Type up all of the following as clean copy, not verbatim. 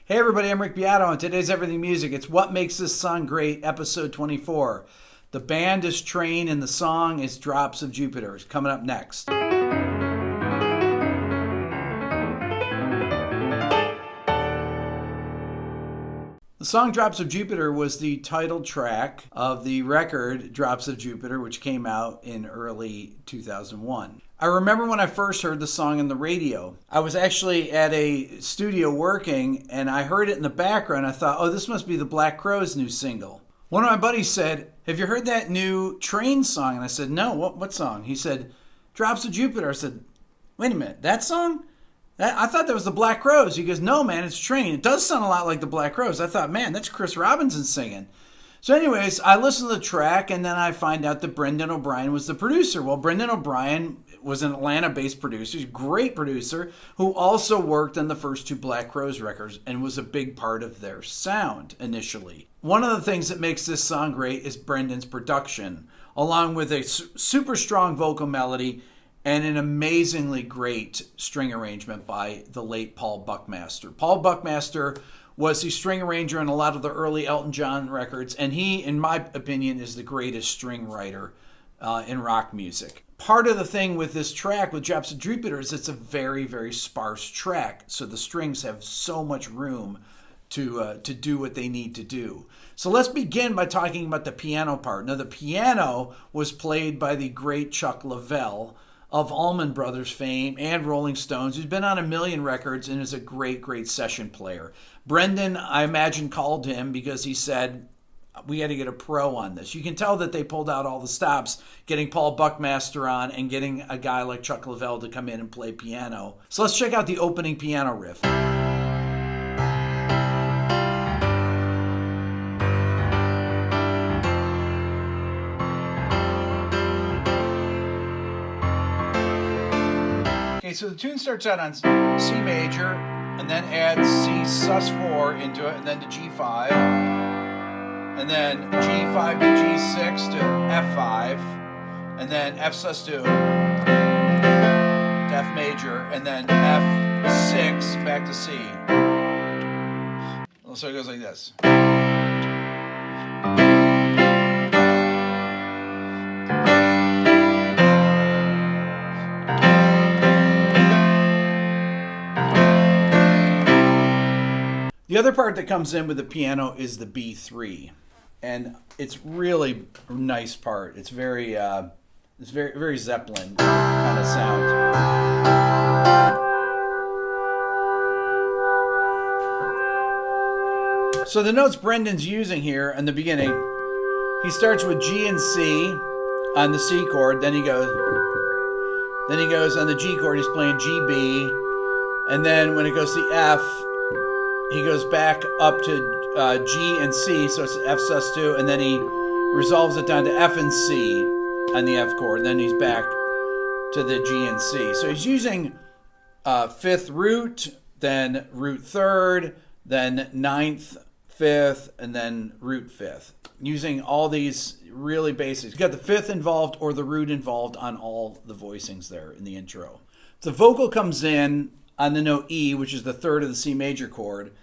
Hey everybody, I'm Rick Beato, and today's Everything Music. It's What Makes This Song Great, episode 24. The band is Train and the song is Drops of Jupiter. It's coming up next. The song Drops of Jupiter was the title track of the record Drops of Jupiter, which came out in early 2001. I remember when I first heard the song on the radio. I was actually at a studio working, and I heard it in the background. I thought, oh, this must be the Black Crowes' new single. One of my buddies said, have you heard that new Train song? And I said, no, what song? He said, Drops of Jupiter. I said, wait a minute, that song? I thought that was the Black Crowes. He goes, no, man, it's Train. It does sound a lot like the Black Crowes. I thought, man, that's Chris Robinson singing. So anyways, I listened to the track, and then I find out that Brendan O'Brien was the producer. Well, Brendan O'Brien was an Atlanta-based producer. He's a great producer who also worked on the first two Black Crowes records and was a big part of their sound initially. One of the things that makes this song great is Brendan's production, along with a super strong vocal melody and an amazingly great string arrangement by the late Paul Buckmaster. Paul Buckmaster was the string arranger in a lot of the early Elton John records, and he, in my opinion, is the greatest string writer in rock music. Part of the thing with this track, with Drops of Jupiter, is it's a very, very sparse track, so the strings have so much room to do what they need to do. So let's begin by talking about the piano part. Now, the piano was played by the great Chuck Leavell of Allman Brothers fame and Rolling Stones, who's been on a million records and is a great, great session player. Brendan, I imagine, called him because he said, we got to get a pro on this. You can tell that they pulled out all the stops, getting Paul Buckmaster on and getting a guy like Chuck Leavell to come in and play piano. So let's check out the opening piano riff. Okay, so the tune starts out on C major, and then adds C sus4 into it, and then to G5, and then G5 to G6 to F5, and then F sus2 to F major, and then F6 back to C. So it goes like this. The other part that comes in with the piano is the B3, and it's really a nice part. It's very Zeppelin kind of sound. So the notes Brendan's using here in the beginning, he starts with G and C on the C chord, then he goes on the G chord, he's playing G, B, and then when it goes to F, he goes back up to G and C, so it's F sus2, and then he resolves it down to F and C on the F chord, and then he's back to the G and C. So he's using fifth root, then root third, then ninth, fifth, and then root fifth. Using all these really basics. You got the fifth involved or the root involved on all the voicings there in the intro. The vocal comes in on the note E, which is the third of the C major chord,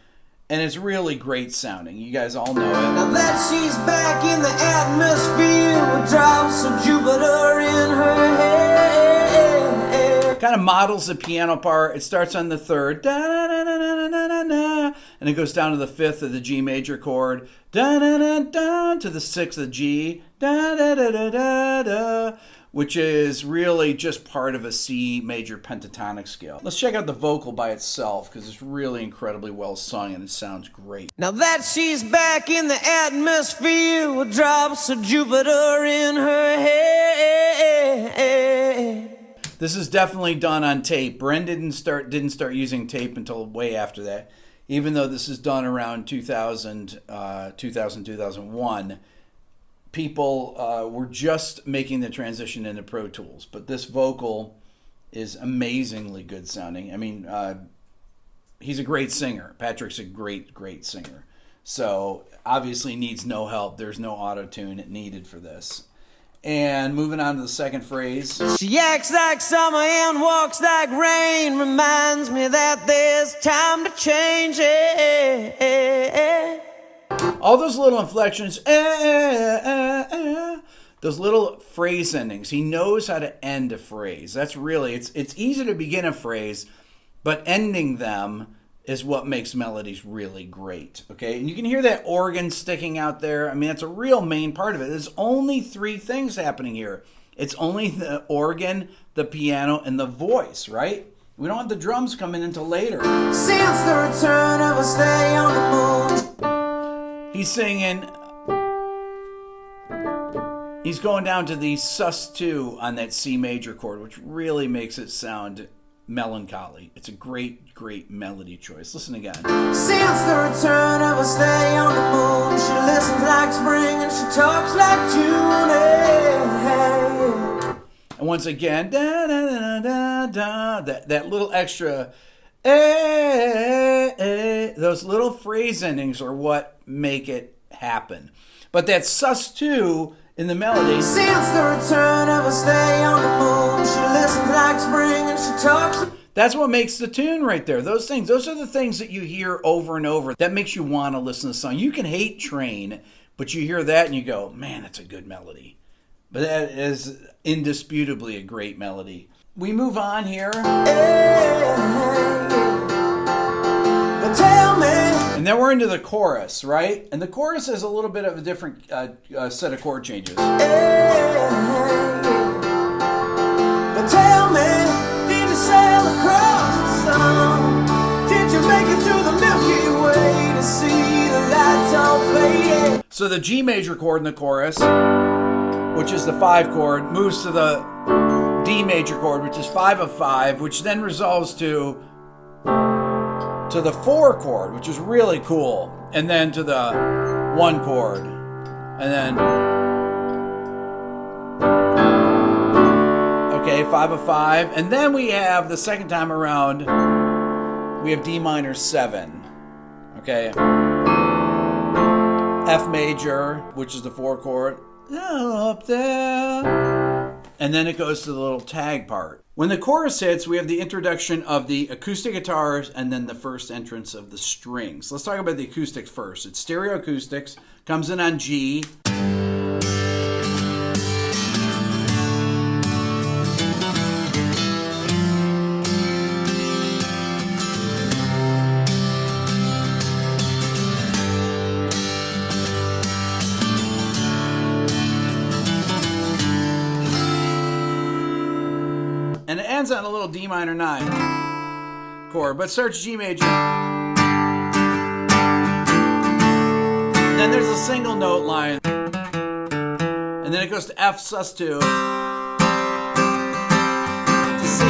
and it's really great sounding. You guys all know it. Now that she's back in the atmosphere with drops of Jupiter in her head. Kind of models the piano part. It starts on the third, da da da da da da da da, and it goes down to the fifth of the G major chord, da da da da, to the sixth of the G, da da da da da da, which is really just part of a C major pentatonic scale. Let's check out the vocal by itself because it's really incredibly well sung and it sounds great. Now that she's back in the atmosphere with drops of Jupiter in her head. This is definitely done on tape. Brendan didn't start using tape until way after that, even though this is done around 2001. People were just making the transition into Pro Tools, but this vocal is amazingly good sounding. I mean, he's a great singer. Patrick's a great, great singer. So obviously needs no help. There's no auto-tune needed for this. And moving on to the second phrase. She acts like summer and walks like rain. Reminds me that there's time to change it. All those little inflections, those little phrase endings. He knows how to end a phrase. That's really, it's easy to begin a phrase, but ending them is what makes melodies really great, okay? And you can hear that organ sticking out there. I mean, that's a real main part of it. There's only three things happening here. It's only the organ, the piano, and the voice, right? We don't have the drums coming until later. Since the return of a stay on the moon. He's singing, he's going down to the sus2 on that C major chord, which really makes it sound melancholy. It's a great, great melody choice. Listen again. Since the return of a stay on the moon, she listens like spring and she talks like June. And once again, da, da, da, da, da, that little extra, those little phrase endings are what make it happen. But that sus2 in the melody. Since the return of a stay on the moon, she listens like spring and she talks. That's what makes the tune right there. Those things, those are the things that you hear over and over. That makes you want to listen to the song. You can hate Train, but you hear that and you go, man, that's a good melody. But that is indisputably a great melody. We move on here. Tell me. And then we're into the chorus, right? And the chorus is a little bit of a different set of chord changes. But tell me, did you sail across the sun? Did you make it to the Milky Way to see the lights all fade? So the G major chord in the chorus, which is the 5 chord, moves to the D major chord, which is 5 of 5, which then resolves to the 4 chord, which is really cool, and then to the 1 chord, and then, okay, 5 of 5, and then we have the second time around, we have D minor 7, okay, F major, which is the 4 chord, up there, and then it goes to the little tag part. When the chorus hits, we have the introduction of the acoustic guitars and then the first entrance of the strings. Let's talk about the acoustics first. It's stereo acoustics, comes in on G. And it ends on a little D minor 9 chord, but starts G major. Then there's a single note line. And then it goes to F sus2 to C.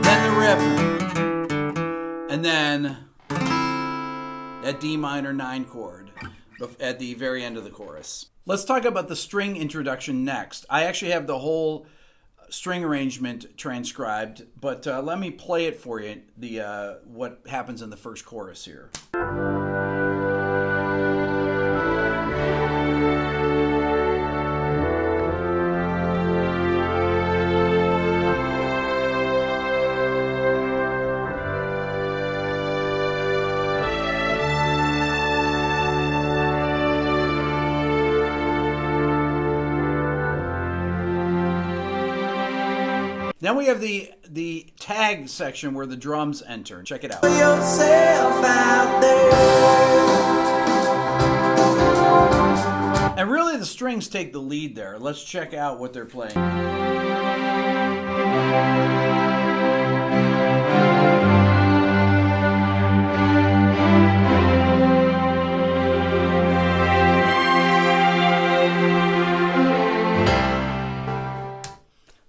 Then the riff. And then that D minor 9 chord at the very end of the chorus. Let's talk about the string introduction next. I actually have the whole string arrangement transcribed, but let me play it for you, what happens in the first chorus here. Then we have the tag section where the drums enter. Check it out. Yourself out there. And really the strings take the lead there. Let's check out what they're playing.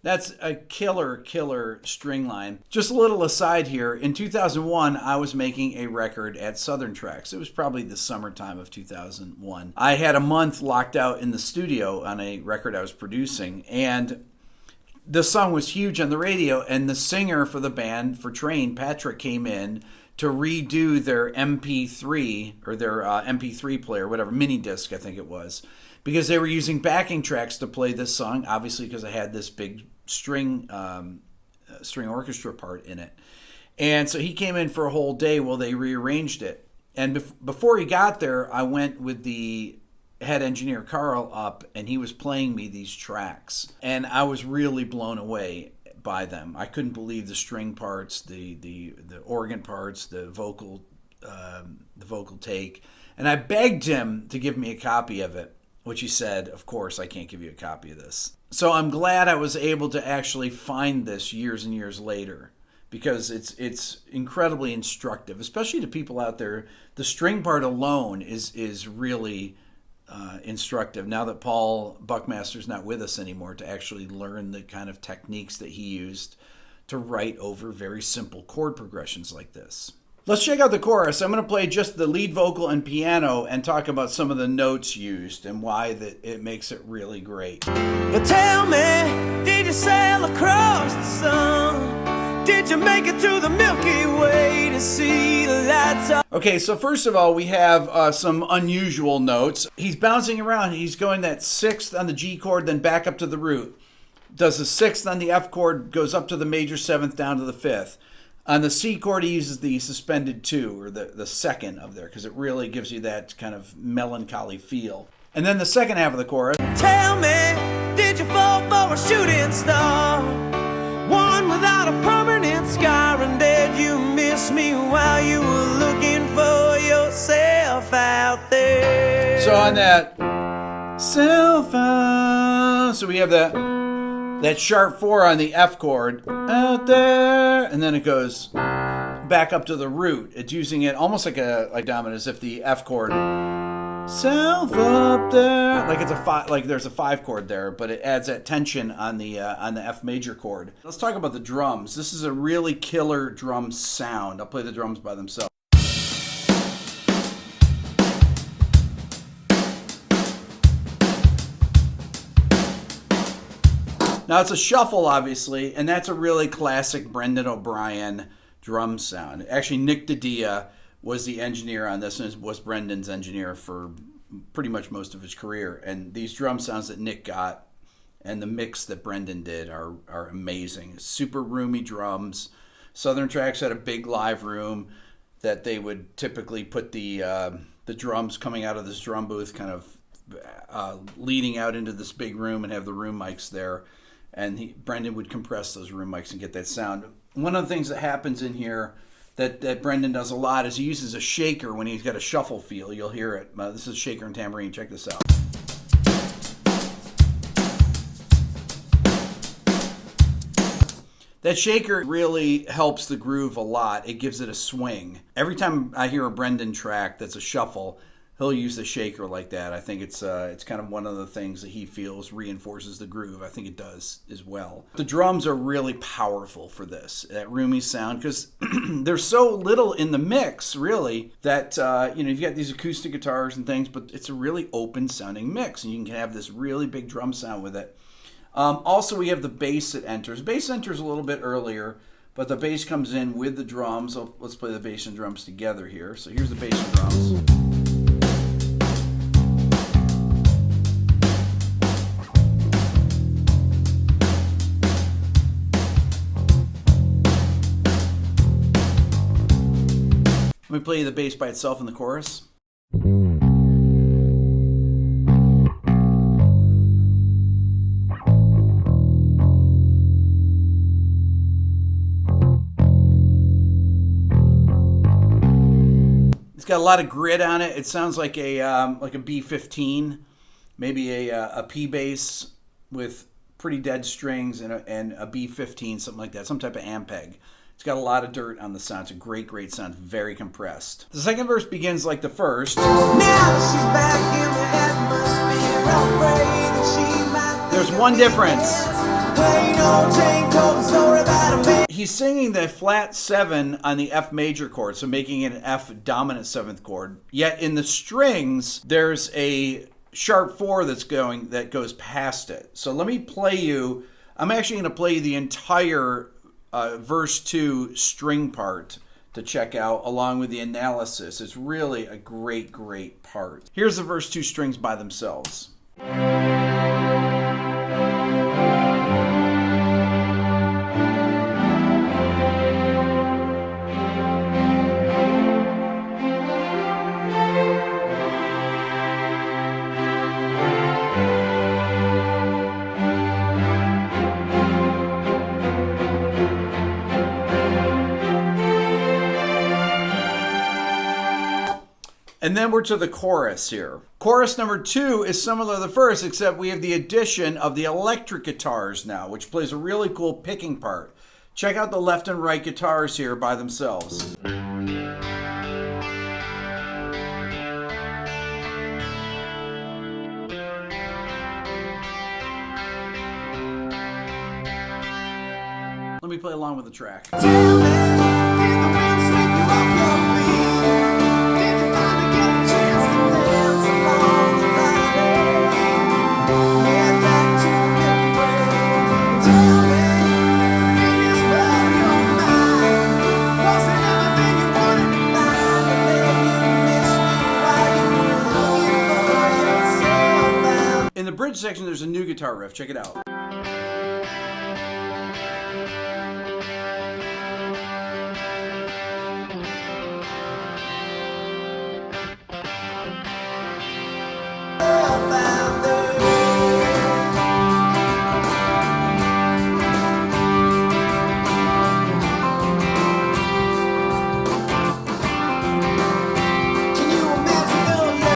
That's a killer string line. Just a little aside here. In 2001, I was making a record at Southern Tracks. It was probably the summertime of 2001. I had a month locked out in the studio on a record I was producing, and the song was huge on the radio, and the singer for the band, for Train, Patrick, came in to redo their MP3, or their MP3 player, whatever, mini disc I think it was, because they were using backing tracks to play this song, obviously because I had this big string orchestra part in it. And so he came in for a whole day while they rearranged it. And before he got there, I went with the head engineer Carl up, and he was playing me these tracks. And I was really blown away by them. I couldn't believe the string parts, the organ parts, the vocal take. And I begged him to give me a copy of it, which he said, of course, I can't give you a copy of this. So I'm glad I was able to actually find this years and years later, because it's incredibly instructive, especially to people out there. The string part alone is really instructive now that Paul Buckmaster's not with us anymore, to actually learn the kind of techniques that he used to write over very simple chord progressions like this. Let's check out the chorus. I'm going to play just the lead vocal and piano and talk about some of the notes used and why it makes it really great. But tell me, did you sail across the sun? Did you make it to the Milky Way to see the lights of... Okay, so first of all, we have some unusual notes. He's bouncing around. He's going that sixth on the G chord, then back up to the root. Does the sixth on the F chord, goes up to the major seventh, down to the fifth. On the C chord, he uses the suspended 2, or the second of there, because it really gives you that kind of melancholy feel. And then the second half of the chorus. Tell me, did you fall for a shooting star? One without a permanent scar, and did you miss me while you were looking for yourself out there? So on that self out, so we have that sharp 4 on the F chord, out there, and then it goes back up to the root. It's using it almost like dominant, as if the F chord, self up there, like it's a 5, like there's a 5 chord there, but it adds that tension on the F major chord. Let's talk about the drums. This is a really killer drum sound. I'll play the drums by themselves. Now, it's a shuffle, obviously, and that's a really classic Brendan O'Brien drum sound. Actually, Nick DiDia was the engineer on this, and was Brendan's engineer for pretty much most of his career. And these drum sounds that Nick got and the mix that Brendan did are amazing. Super roomy drums. Southern Tracks had a big live room that they would typically put the drums coming out of this drum booth kind of leading out into this big room, and have the room mics there. And Brendan would compress those room mics and get that sound. One of the things that happens in here that Brendan does a lot is he uses a shaker when he's got a shuffle feel. You'll hear it. This is shaker and tambourine. Check this out. That shaker really helps the groove a lot. It gives it a swing. Every time I hear a Brendan track that's a shuffle, he'll use the shaker like that. I think it's kind of one of the things that he feels reinforces the groove. I think it does as well. The drums are really powerful for this, that roomy sound, because there's so little in the mix, really, that, you've got these acoustic guitars and things, but it's a really open sounding mix, and you can have this really big drum sound with it. Also, we have the bass that enters. Bass enters a little bit earlier, but the bass comes in with the drums. So let's play the bass and drums together here. So here's the bass and drums. Let me play you the bass by itself in the chorus. It's got a lot of grit on it. It sounds like a B15, maybe a P bass with pretty dead strings and a B15, something like that, some type of Ampeg. It's got a lot of dirt on the sound. It's a great, great sound. Very compressed. The second verse begins like the first. Now she's back in the atmosphere. I pray that she might. There's one difference. Plain old Jane told a story about a man. He's singing the flat 7 on the F major chord, so making it an F dominant 7th chord. Yet in the strings, there's a sharp 4 that goes past it. So let me play you. I'm actually going to play you the entire verse 2 string part to check out, along with the analysis. It's really a great, great part. Here's the verse 2 strings by themselves. And then we're to the chorus here. Chorus number 2 is similar to the first, except we have the addition of the electric guitars now, which plays a really cool picking part. Check out the left and right guitars here by themselves. Let me play along with the track. In the bridge section, there's a new guitar riff. Check it out.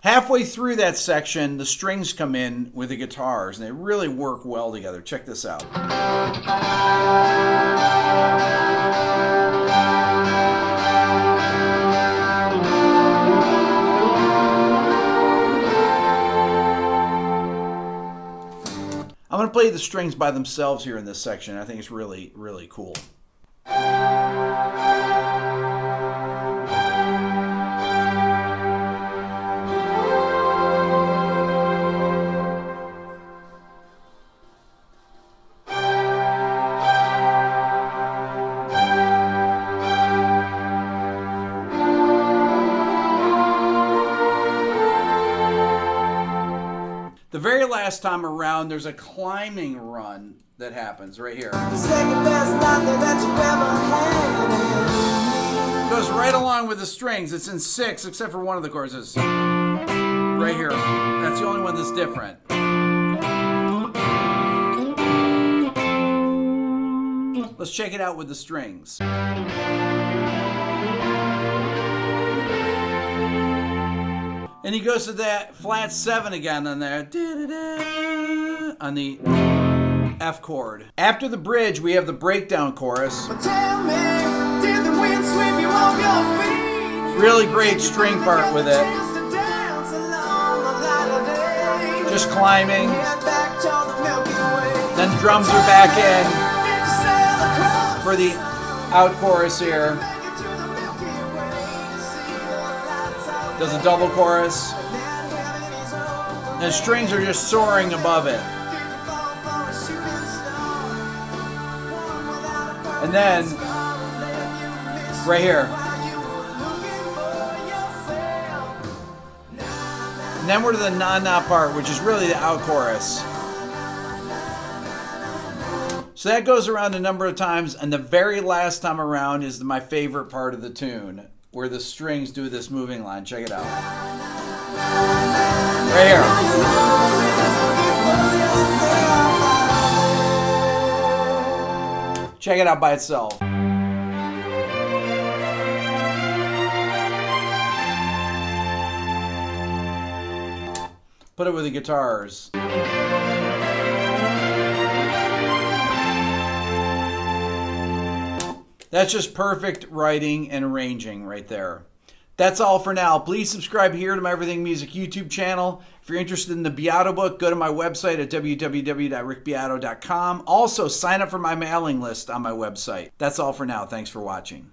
Halfway through that section, the strings come in with the guitars, and they really work well together. Check this out. I'm going to play the strings by themselves here in this section. I think it's really, really cool. The very last time around, there's a climbing run that happens right here. Goes right along with the strings. It's in 6, except for one of the choruses. Right here. That's the only one that's different. Let's check it out with the strings. And he goes to that flat 7 again on there, on the F chord. After the bridge, we have the breakdown chorus. Tell me, did the wind sweep you off your feet? Really great string part with it. Just climbing. Then drums are back in for the out chorus here. Does a double chorus. And strings are just soaring above it. And then, right here. And then we're to the na-na part, which is really the out chorus. So that goes around a number of times, and the very last time around is my favorite part of the tune, where the strings do this moving line. Check it out. Right here. Check it out by itself. Put it with the guitars. That's just perfect writing and arranging right there. That's all for now. Please subscribe here to my Everything Music YouTube channel. If you're interested in the Beato book, go to my website at www.rickbeato.com. Also, sign up for my mailing list on my website. That's all for now. Thanks for watching.